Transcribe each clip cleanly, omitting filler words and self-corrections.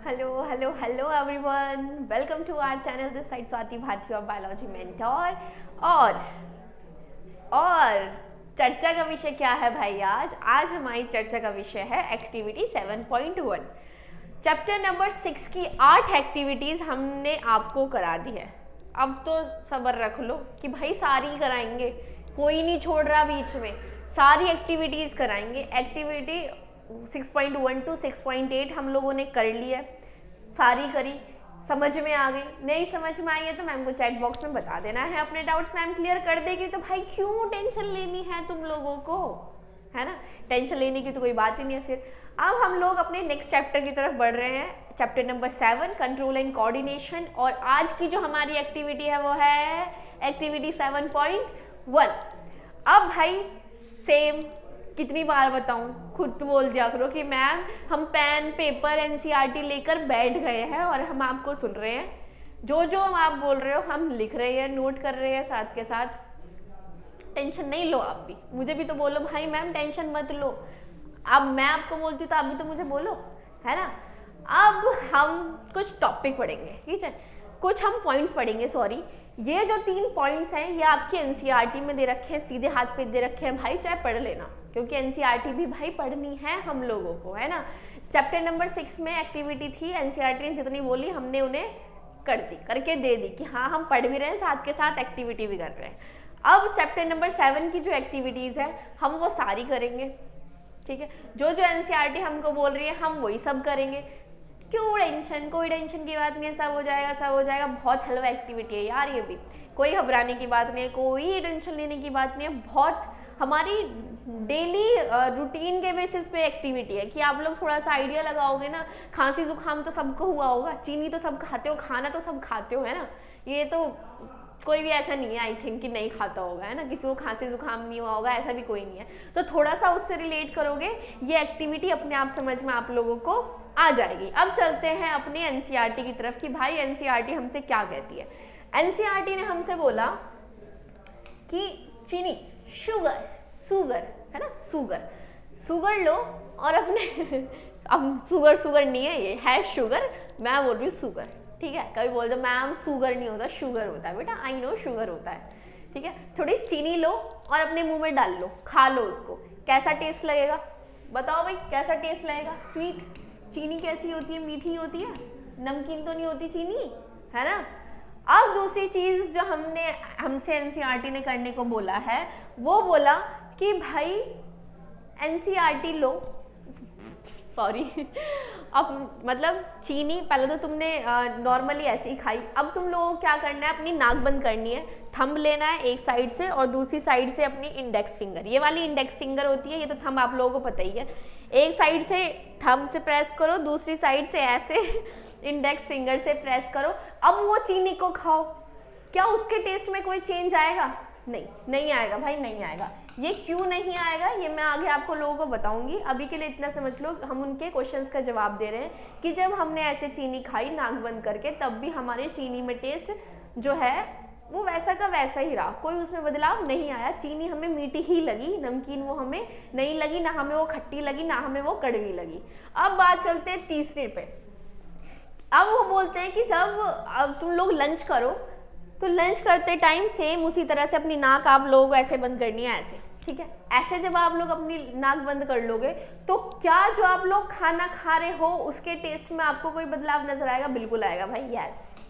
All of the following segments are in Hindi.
Hello, hello, hello everyone. Welcome to our channel. This side Swati Bharti, your biology mentor. और चर्चा का विषय क्या है भाई? आज हमारी चर्चा का विषय है एक्टिविटी 7.1। चैप्टर नंबर 6 की 8 एक्टिविटीज हमने आपको करा दी है। अब तो सब्र रख लो कि भाई सारी कराएंगे, कोई नहीं छोड़ रहा बीच में, सारी एक्टिविटीज कराएंगे। एक्टिविटी 6.1 to 6.8 हम लोगों ने कर ली है, सारी करी, समझ में आ गई। नहीं समझ में आई है तो मैम को चैट बॉक्स में बता देना है, अपने डाउट्स मैम क्लियर कर देगी। तो भाई क्यों टेंशन लेनी है तुम लोगों को, है ना? टेंशन लेने की तो कोई बात ही नहीं है। फिर अब हम लोग अपने नेक्स्ट चैप्टर की तरफ बढ़ रहे हैं, chapter number 7 control and coordination. और आज की जो हमारी एक्टिविटी है वो है एक्टिविटी 7.1। अब भाई सेम, कितनी बार बताऊं, खुद बोल दिया करो कि मैम हम पेन पेपर एनसीईआरटी लेकर बैठ गए हैं और हम आपको सुन रहे हैं। जो जो आप बोल रहे हो हम लिख रहे हैं, नोट कर रहे हैं साथ के साथ। टेंशन नहीं लो आप भी, मुझे भी तो बोलो भाई मैम टेंशन मत लो। अब मैं आपको बोलती हूँ तो आप भी तो मुझे बोलो, है ना? अब हम कुछ टॉपिक पढ़ेंगे, ठीक है, कुछ हम पॉइंट्स पढ़ेंगे। सॉरी, ये जो 3 पॉइंट्स हैं ये आपके एनसीईआरटी में दे रखे हैं, सीधे हाथ पे दे रखे हैं भाई, चाहे पढ़ लेना, क्योंकि एनसीईआरटी भी भाई पढ़नी है हम लोगों को, है ना? चैप्टर नंबर 6 में एक्टिविटी थी, एनसीईआरटी ने जितनी बोली हमने उन्हें करके दे दी कि हाँ हम पढ़ भी रहे हैं, साथ के साथ एक्टिविटी भी कर रहे हैं। अब चैप्टर नंबर 7 की जो एक्टिविटीज़ है हम वो सारी करेंगे, ठीक है? जो जो एनसीईआरटी हमको बोल रही है हम वही सब करेंगे। क्यों टेंशन, कोई टेंशन की बात नहीं है, सब हो जाएगा, सब हो जाएगा। बहुत हलवा एक्टिविटी है यार ये भी, कोई घबराने की बात नहीं है, कोई टेंशन लेने की बात नहीं है। बहुत हमारी डेली रूटीन के बेसिस पे एक्टिविटी है कि आप लोग थोड़ा सा आइडिया लगाओगे ना। खांसी जुकाम तो सबको हुआ होगा, चीनी तो सब खाते हो, खाना तो सब खाते हो, है ना? ये तो कोई भी ऐसा नहीं है आई थिंक कि नहीं खाता होगा, है ना? किसी को खांसी जुकाम नहीं हुआ होगा, ऐसा भी कोई नहीं है। तो थोड़ा सा उससे रिलेट करोगे, ये एक्टिविटी अपने आप समझ में आप लोगों को आ जाएगी। अब चलते हैं अपने एनसीईआरटी की तरफ कि भाई एनसीईआरटी हमसे क्या कहती है। एनसीईआरटी ने हमसे बोला कि चीनी, शुगर, है ना? शुगर लो और अपने अब शुगर नहीं है, ये है शुगर, मैं बोल रही हूँ शुगर, ठीक है? कभी बोल दो मैम शुगर नहीं होता, शुगर होता है। बेटा आई नो शुगर होता है, ठीक है? थोड़ी चीनी लो और अपने मुंह में डाल लो, खा लो उसको, कैसा टेस्ट लगेगा बताओ भाई, कैसा टेस्ट लगेगा? स्वीट। चीनी कैसी होती है? मीठी होती है, नमकीन तो नहीं होती चीनी, है ना? अब दूसरी चीज जो हमसे एनसीईआरटी ने करने को बोला है, वो बोला कि भाई एनसीईआरटी लो, सॉरी अब मतलब चीनी पहले तो तुमने नॉर्मली ऐसे ही खाई, अब तुम लोगों को क्या करना है, अपनी नाक बंद करनी है, थंब लेना है एक साइड से और दूसरी साइड से अपनी इंडेक्स फिंगर, ये वाली इंडेक्स फिंगर होती है, ये तो थंब आप लोगों को पता ही है। एक साइड से थंब से प्रेस करो, दूसरी साइड से ऐसे इंडेक्स फिंगर से प्रेस करो। अब वो चीनी को खाओ, क्या उसके टेस्ट में कोई चेंज आएगा? नहीं आएगा भाई, नहीं आएगा। ये क्यों नहीं आएगा ये मैं आगे आपको लोगों को बताऊंगी। अभी के लिए इतना समझ लो, हम उनके क्वेश्चंस का जवाब दे रहे हैं कि जब हमने ऐसे चीनी खाई नाक बंद करके, तब भी हमारे चीनी में टेस्ट जो है वो वैसा का वैसा ही रहा, कोई उसमें बदलाव नहीं आया। चीनी हमें मीठी ही लगी, नमकीन वो हमें नहीं लगी, ना हमें वो खट्टी लगी, ना हमें वो कड़वी लगी। अब बात चलते हैं तीसरे पे। अब वो बोलते हैं कि जब अब तुम लोग लंच करो तो लंच करते टाइम सेम उसी तरह से अपनी नाक आप लोग ऐसे बंद करनी है, ऐसे, ठीक है? ऐसे जब आप लोग अपनी नाक बंद कर लोगे तो क्या जो आप लोग खाना खा रहे हो उसके टेस्ट में आपको कोई बदलाव नजर आएगा? बिल्कुल आएगा भाई, यस।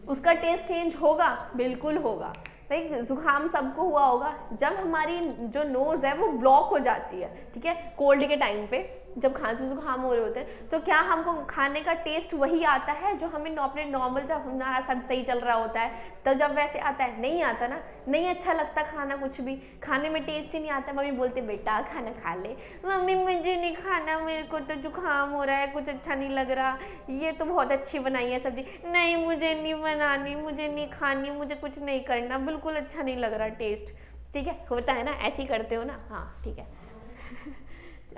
उसका टेस्ट चेंज होगा, बिल्कुल होगा भाई। जुकाम सबको हुआ होगा, जब हमारी जो नोज है वो ब्लॉक हो जाती है, ठीक है, कोल्ड के टाइम पे, जब खांसी जुकाम हो रहे होते हैं, तो क्या हमको खाने का टेस्ट वही आता है जो हमें अपने नॉर्मल, जब हमारा सब सही चल रहा होता है तब जब वैसे आता है? नहीं आता ना, नहीं अच्छा लगता खाना, कुछ भी खाने में टेस्ट ही नहीं आता। मम्मी बोलते बेटा खाना खा ले, मम्मी मुझे नहीं खाना, मेरे को तो जुकाम हो रहा है, कुछ अच्छा नहीं लग रहा, ये तो बहुत अच्छी बनाई है सब्जी, नहीं मुझे नहीं बनानी, मुझे नहीं खानी, मुझे कुछ नहीं करना, बिल्कुल अच्छा नहीं लग रहा टेस्ट, ठीक है? होता है ना, ऐसे ही करते हो ना, हाँ ठीक है।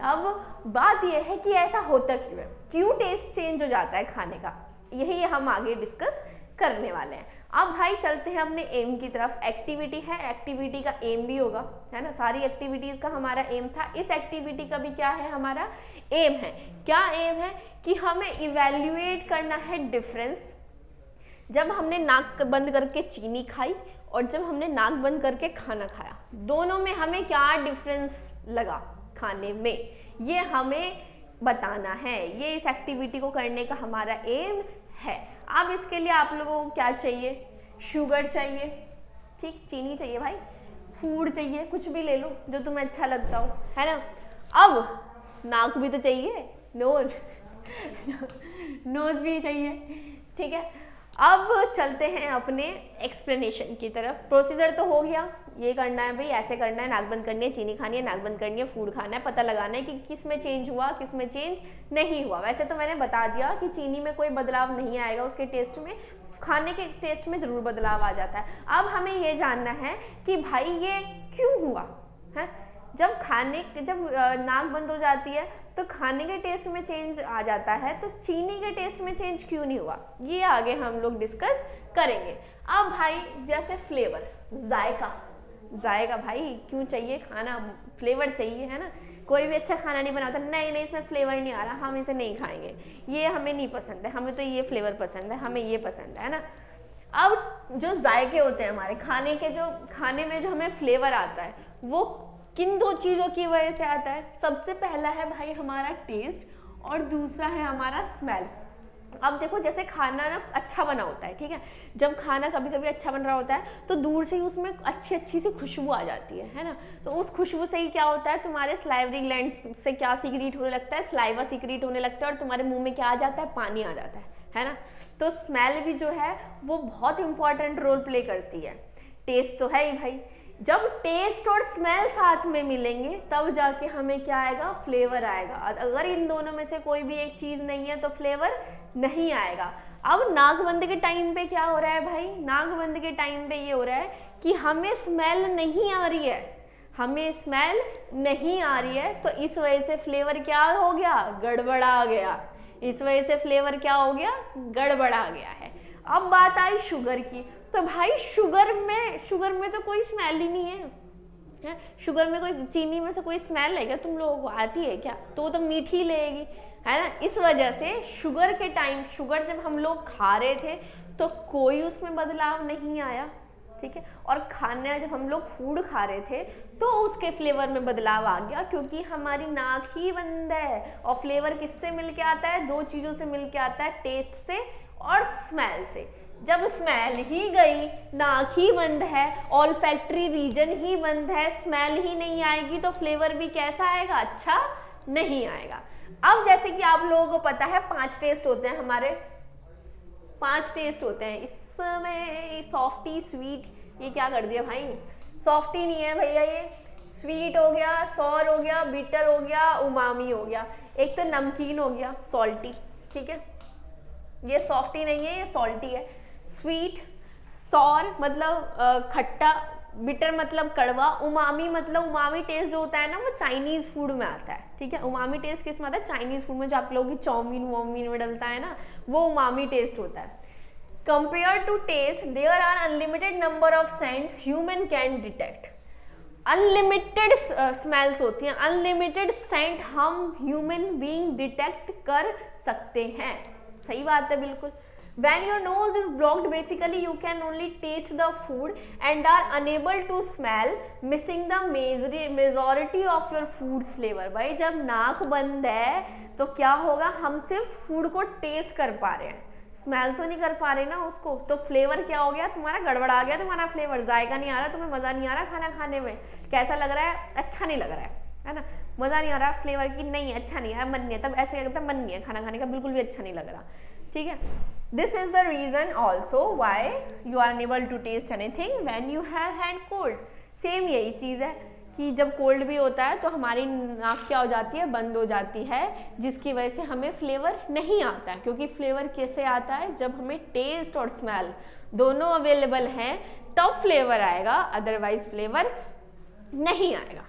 अब बात यह है कि ऐसा होता क्यों है, क्यों टेस्ट चेंज हो जाता है खाने का, यही हम आगे डिस्कस करने वाले हैं। अब भाई चलते हैं अपने एम की तरफ। एक्टिविटी है, एक्टिविटी का एम भी होगा, है ना, सारी एक्टिविटीज का हमारा एम था, इस एक्टिविटी का भी क्या है, हमारा एम है। क्या एम है कि हमें इवेल्युएट करना है डिफरेंस जब हमने नाक बंद करके चीनी खाई और जब हमने नाक बंद करके खाना खाया, दोनों में हमें क्या डिफरेंस लगा खाने में, ये हमें बताना है। ये इस एक्टिविटी को करने का हमारा एम है। अब इसके लिए आप लोगों को क्या चाहिए, शुगर चाहिए, ठीक, चीनी चाहिए भाई, फूड चाहिए, कुछ भी ले लो जो तुम्हें अच्छा लगता हो, है ना। अब नाक भी तो चाहिए, नोज नोज भी चाहिए, ठीक है। अब चलते हैं अपने एक्सप्लेनेशन की तरफ। प्रोसीजर तो हो गया, ये करना है भाई, ऐसे करना है, नाक बंद करनी है, चीनी खानी है, नाक बंद करनी है, फूड खाना है, पता लगाना है कि किस में चेंज हुआ, किस में चेंज नहीं हुआ। वैसे तो मैंने बता दिया कि चीनी में कोई बदलाव नहीं आएगा, उसके टेस्ट में, खाने के टेस्ट में ज़रूर बदलाव आ जाता है। अब हमें ये जानना है कि भाई ये क्यों हुआ है। जब नाक बंद हो जाती है तो खाने के टेस्ट में चेंज आ जाता है, तो चीनी के टेस्ट में चेंज क्यों नहीं हुआ, ये आगे हम लोग डिस्कस करेंगे। अब भाई जैसे फ्लेवर, जायका भाई क्यों चाहिए, खाना फ्लेवर चाहिए, है ना। कोई भी अच्छा खाना नहीं बनाता, नहीं इसमें फ्लेवर नहीं आ रहा, हम इसे नहीं खाएंगे, ये हमें नहीं पसंद है, हमें तो ये फ्लेवर पसंद है, हमें ये पसंद है ना। अब जो जायके होते हैं हमारे खाने में जो हमें फ्लेवर आता है, वो किन दो चीज़ों की वजह से आता है। सबसे पहला है भाई हमारा टेस्ट और दूसरा है हमारा स्मेल। अब देखो जैसे खाना ना अच्छा बना होता है, ठीक है, जब खाना कभी कभी अच्छा बन रहा होता है तो दूर से ही उसमें अच्छी सी खुशबू आ जाती है ना। तो उस खुशबू से ही क्या होता है, तुम्हारे स्लाइवरी ग्लैंड से क्या सीक्रेट होने लगता है, सलाइवा सीक्रेट होने लगता है और तुम्हारे मुंह में क्या आ जाता है, पानी आ जाता है ना। तो स्मेल भी जो है वो बहुत इंपॉर्टेंट रोल प्ले करती है। टेस्ट तो है ही भाई, जब टेस्ट और स्मेल साथ में मिलेंगे तब जाके हमें क्या आएगा, फ्लेवर आएगा। अगर इन दोनों में से कोई भी एक चीज़ नहीं है तो फ्लेवर नहीं आएगा। अब नाकबंद के टाइम पे क्या हो रहा है भाई, नाकबंद के टाइम पे ये हो रहा है कि हमें स्मेल नहीं आ रही है, तो इस वजह से फ्लेवर क्या हो गया, गड़बड़ा गया। इस वजह से फ्लेवर क्या हो गया, गड़बड़ा गया है। अब बात आई शुगर की, तो भाई शुगर में तो कोई स्मेल ही नहीं है। शुगर में कोई, चीनी में से कोई स्मेल है क्या तुम लोगों को, आती है क्या, तो वो तो मीठी लगेगी, है ना। इस वजह से शुगर के टाइम, शुगर जब हम लोग खा रहे थे तो कोई उसमें बदलाव नहीं आया, ठीक है। और खाना जब हम लोग फूड खा रहे थे तो उसके फ्लेवर में बदलाव आ गया, क्योंकि हमारी नाक ही बंद है। और फ्लेवर किससे मिल के आता है, दो चीज़ों से मिल के आता है, टेस्ट से और स्मेल से। जब स्मेल ही गई, नाक ही बंद है, ऑल्फैक्टरी रीजन ही बंद है, स्मेल ही नहीं आएगी तो फ्लेवर भी कैसा आएगा, अच्छा नहीं आएगा। अब जैसे कि आप लोगों को पता है 5 टेस्ट होते हैं हमारे, 5 टेस्ट होते हैं। इसमें सॉफ्टी, स्वीट, ये क्या कर दिया भाई, सॉफ्टी नहीं है भैया, ये स्वीट हो गया, सॉर हो गया, बिटर हो गया, उमामी हो गया। एक तो नमकीन हो गया, सॉल्टी, ठीक है, ये सॉफ्टी नहीं है, ये सॉल्टी है। स्वीट, सॉर मतलब खट्टा, बिटर मतलब कड़वा, उमामी मतलब, उमामी टेस्ट जो होता है ना वो चाइनीज फूड में आता है, ठीक है। उमामी टेस्ट किस में आता है, चाइनीज फूड में, जो आप लोगों की चाउमीन वाउमीन में डलता है ना, वो उमामी टेस्ट होता है। Compare to taste, there are unlimited number of scent human can detect. Unlimited smells होती हैं, अनलिमिटेड सेंट हम ह्यूमन बीइंग डिटेक्ट कर सकते हैं। सही बात है बिल्कुल। When your nose is blocked, basically you can only taste the food and are unable to smell, missing the majority of your food's flavor। भाई जब नाक बंद है तो क्या होगा, हम सिर्फ फूड को टेस्ट कर पा रहे हैं, स्मेल तो नहीं कर पा रहे ना उसको। तो फ्लेवर क्या हो गया तुम्हारा, गड़बड़ा गया तुम्हारा फ्लेवर, जायका नहीं आ रहा, तुम्हें मज़ा नहीं आ रहा खाना खाने में, कैसा लग रहा है, अच्छा नहीं लग रहा है ना, मज़ा नहीं आ रहा फ्लेवर की, नहीं अच्छा नहीं है, मन नहीं है, तब ऐसे क्या करता है, मन नहीं है खाना खाने का, बिल्कुल भी अच्छा नहीं लग रहा, ठीक है। This is the reason also why you are unable to taste anything when you have had cold. Same यही चीज़ है कि जब कोल्ड भी होता है तो हमारी नाक क्या हो जाती है, बंद हो जाती है, जिसकी वजह से हमें फ्लेवर नहीं आता है। क्योंकि फ्लेवर कैसे आता है, जब हमें टेस्ट और स्मेल दोनों अवेलेबल हैं तब फ्लेवर आएगा, अदरवाइज फ्लेवर नहीं आएगा,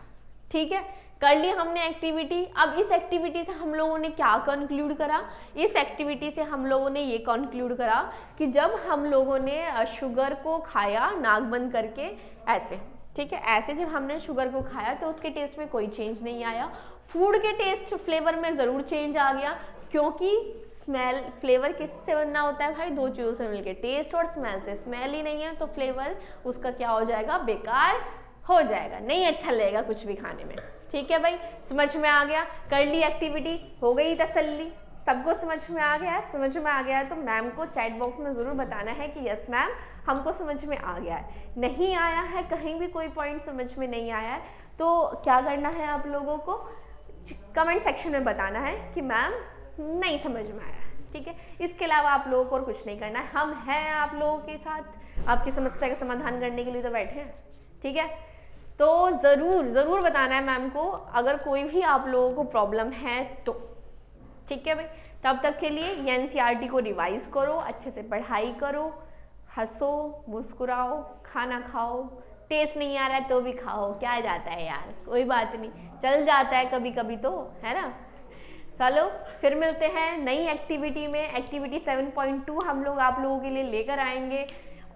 ठीक है। कर ली हमने एक्टिविटी। अब इस एक्टिविटी से हम लोगों ने क्या कंक्लूड करा, इस एक्टिविटी से हम लोगों ने ये कंक्लूड करा कि जब हम लोगों ने शुगर को खाया नाक बंद करके ऐसे, ठीक है, ऐसे जब हमने शुगर को खाया तो उसके टेस्ट में कोई चेंज नहीं आया। फूड के टेस्ट फ्लेवर में ज़रूर चेंज आ गया, क्योंकि स्मेल, फ्लेवर किससे बनना होता है भाई, दो चीज़ों से मिलके, टेस्ट और स्मेल से। स्मेल ही नहीं है तो फ्लेवर उसका क्या हो जाएगा, बेकार हो जाएगा, नहीं अच्छा लगेगा कुछ भी खाने में। ठीक है भाई, समझ में आ गया, कर ली एक्टिविटी, हो गई तसल्ली, सबको समझ में आ गया है। समझ में आ गया है तो मैम को चैट बॉक्स में ज़रूर बताना है कि यस मैम हमको समझ में आ गया है। नहीं आया है, कहीं भी कोई पॉइंट समझ में नहीं आया है, तो क्या करना है आप लोगों को, कमेंट सेक्शन में बताना है कि मैम नहीं समझ में आया। ठीक है, इसके अलावा आप लोगों को और कुछ नहीं करना है, हम हैं आप लोगों के साथ, आपकी समस्या का समाधान करने के लिए तो बैठे हैं। ठीक है, तो ज़रूर बताना है मैम को अगर कोई भी आप लोगों को प्रॉब्लम है तो। ठीक है भाई, तब तक के लिए ये एनसीईआरटी को रिवाइज करो, अच्छे से पढ़ाई करो, हंसो, मुस्कुराओ, खाना खाओ, टेस्ट नहीं आ रहा है तो भी खाओ, क्या जाता है यार, कोई बात नहीं, चल जाता है कभी कभी तो, है ना। चलो फिर मिलते हैं नई एक्टिविटी में। एक्टिविटी 7.2 हम लोग आप लोगों के लिए लेकर आएंगे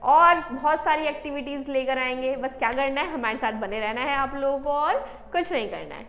और बहुत सारी एक्टिविटीज़ लेकर आएंगे। बस क्या करना है, हमारे साथ बने रहना है आप लोगों को और कुछ नहीं करना है।